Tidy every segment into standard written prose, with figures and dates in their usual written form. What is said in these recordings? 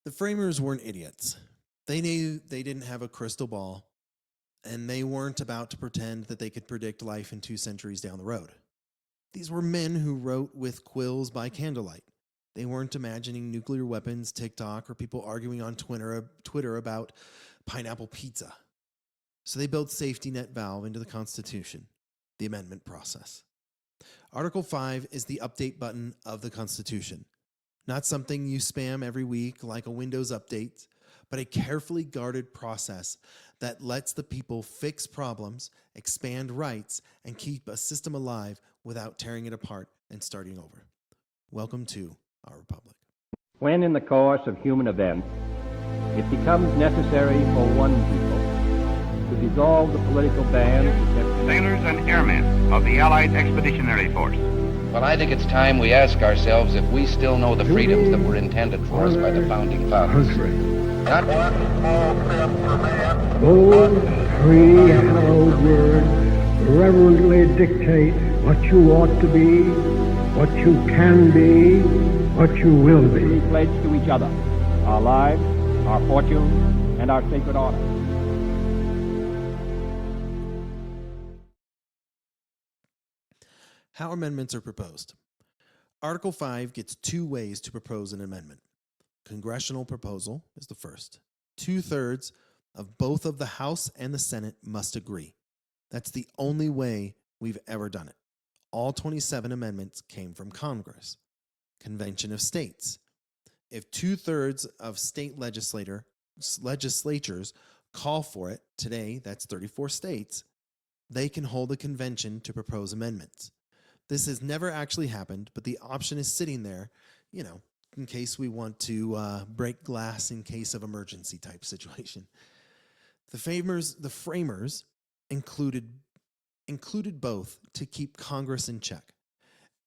The framers weren't idiots. They knew they didn't have a crystal ball, and they weren't about to pretend that they could predict life in 2 centuries down the road. These were men who wrote with quills by candlelight. They weren't imagining nuclear weapons, TikTok, or people arguing on Twitter about pineapple pizza. So they built safety net valve into the Constitution, the amendment process. Article 5 is the update button of the Constitution. Not something you spam every week like a Windows update, but a carefully guarded process that lets the people fix problems, expand rights, and keep a system alive without tearing it apart and starting over. Welcome to our republic. When in the course of human events it becomes necessary for one people to dissolve the political band, sailors and airmen of the Allied Expeditionary Force. Well, I think it's time we ask ourselves if we still know the freedoms that were intended for us by the founding fathers. Not one small step for man. Those three hallowed words reverently dictate what you ought to be, what you can be, what you will be. we pledge to each other our lives, our fortunes, and our sacred honor. How amendments are proposed. Article 5 gets 2 ways to propose an amendment. Congressional proposal is the first. 2/3 of both of the House and the Senate must agree. That's the only way we've ever done it. All 27 amendments came from Congress. Convention of States. If 2/3 of state legislatures call for it, today that's 34 states, they can hold a convention to propose amendments. This has never actually happened, but the option is sitting there, in case we want to break glass in case of emergency type situation. The framers included both to keep Congress in check.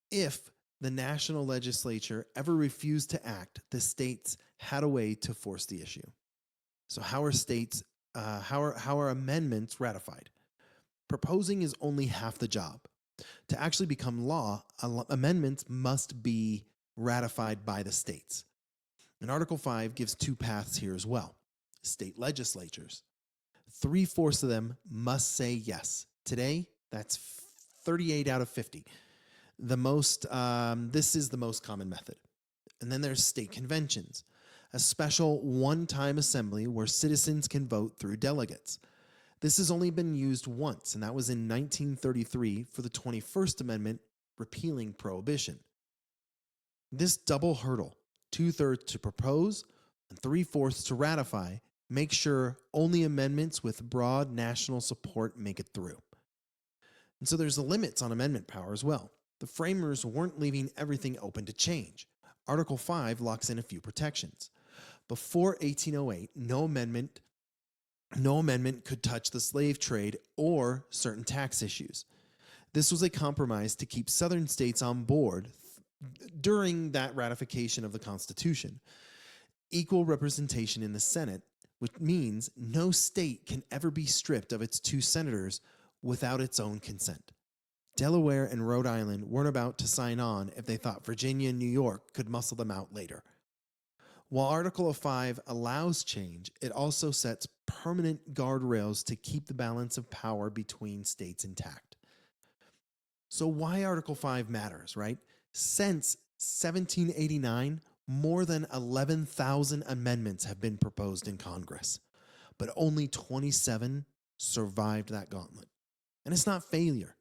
If the national legislature ever refused to act, the states had a way to force the issue. So how are amendments ratified? Proposing is only half the job. To actually become law, amendments must be ratified by the states. And Article 5 gives 2 paths here as well. State legislatures. 3/4 of them must say yes. Today, that's 38 out of 50. This is the most common method. And then there's state conventions, a special one-time assembly where citizens can vote through delegates. This has only been used once, and that was in 1933 for the 21st Amendment repealing prohibition. This double hurdle, 2/3 to propose and 3/4 to ratify, make sure only amendments with broad national support make it through. And so there's limits on amendment power as well. The framers weren't leaving everything open to change. Article 5 locks in a few protections. Before 1808, no amendment could touch the slave trade or certain tax issues. This was a compromise to keep southern states on board during that ratification of the Constitution. Equal representation in the Senate, which means no state can ever be stripped of its 2 senators without its own consent. Delaware and Rhode Island weren't about to sign on if they thought Virginia and New York could muscle them out later. While Article 5 allows change, it also sets permanent guardrails to keep the balance of power between states intact. So why Article 5 matters, right? Since 1789, more than 11,000 amendments have been proposed in Congress, but only 27 survived that gauntlet. And it's not failure.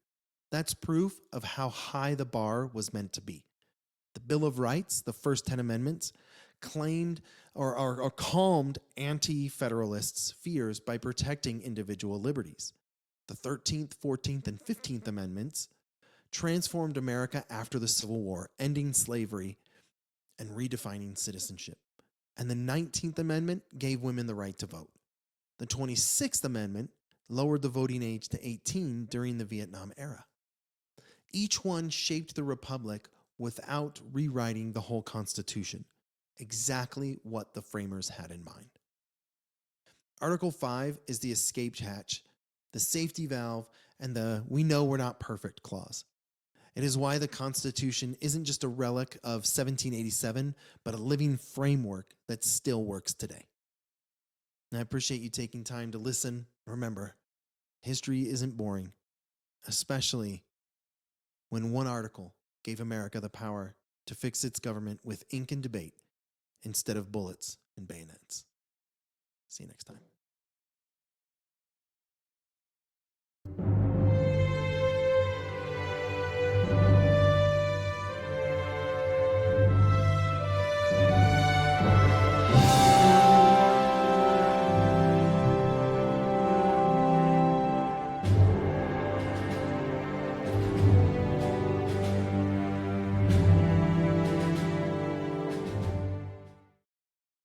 That's proof of how high the bar was meant to be. The Bill of Rights, the first 10 amendments, claimed or calmed anti-federalists' fears by protecting individual liberties. The 13th, 14th, and 15th Amendments transformed America after the Civil War, ending slavery and redefining citizenship. And the 19th Amendment gave women the right to vote. The 26th Amendment lowered the voting age to 18 during the Vietnam era. Each one shaped the republic without rewriting the whole Constitution. Exactly what the framers had in mind. Article 5 is the escape hatch, the safety valve, and the "we know we're not perfect" clause. It is why the Constitution isn't just a relic of 1787, but a living framework that still works today. And I appreciate you taking time to listen. Remember, history isn't boring, especially when one article gave America the power to fix its government with ink and debate instead of bullets and bayonets. See you next time.